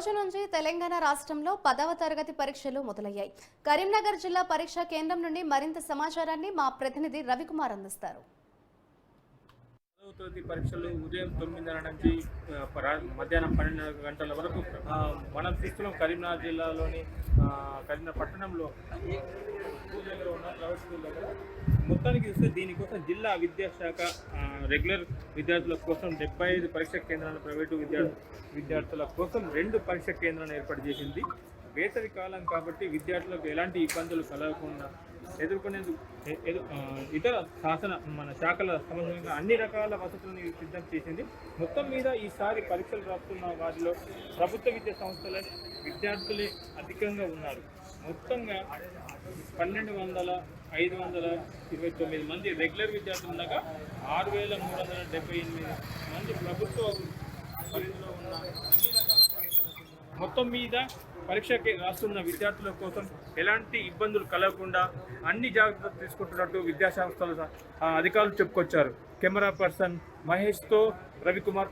రోజు నుంచి తెలంగాణ రాష్ట్రంలో 10వ తరగతి పరీక్షలు మొదలయ్యాయి. కరీంనగర్ జిల్లా పరీక్షా కేంద్రం నుండి మరింత సమాచారాన్ని మా ప్రతినిధి రవికుమార్ అందిస్తారు. తరగతి పరీక్షలు ఉదయం 9:30 నుంచి మధ్యాహ్నం 12 గంటల వరకు మనం తీసుకున్నాం. కరీంనగర్ జిల్లాలోని కరీంనగర్ పట్టణంలో ఉన్న ప్రైవేట్ స్కూల్ దగ్గర మొత్తానికి చూస్తే దీనికోసం జిల్లా విద్యాశాఖ రెగ్యులర్ విద్యార్థుల కోసం 75 పరీక్షా కేంద్రాలు, ప్రైవేటు విద్యార్థుల కోసం 2 పరీక్షా కేంద్రాలను ఏర్పాటు చేసింది. వేసవి కాలం కాబట్టి విద్యార్థులకు ఎలాంటి ఇబ్బందులు కలగకుండా ఎదుర్కొనేందుకు ఇతర మన శాఖల సంబంధంగా అన్ని రకాల వసతులను సిద్ధం చేసింది. మొత్తం మీద ఈసారి పరీక్షలు రాస్తున్న వారిలో ప్రభుత్వ విద్యా సంస్థల విద్యార్థులే అధికంగా ఉన్నారు. మొత్తంగా 529 మంది రెగ్యులర్ విద్యార్థులు ఉండగా 6378 మంది ప్రభుత్వ పరిధిలో ఉన్న అన్ని రకాల పరీక్షలు. మొత్తం మీద పరీక్షకి రాస్తున్న విద్యార్థుల కోసం ఎలాంటి ఇబ్బందులు కలగకుండా అన్ని జాగ్రత్తలు తీసుకుంటున్నట్టు విద్యాసంస్థల అధికారులు చెప్పుకొచ్చారు. కెమెరా పర్సన్ మహేష్తో రవికుమార్.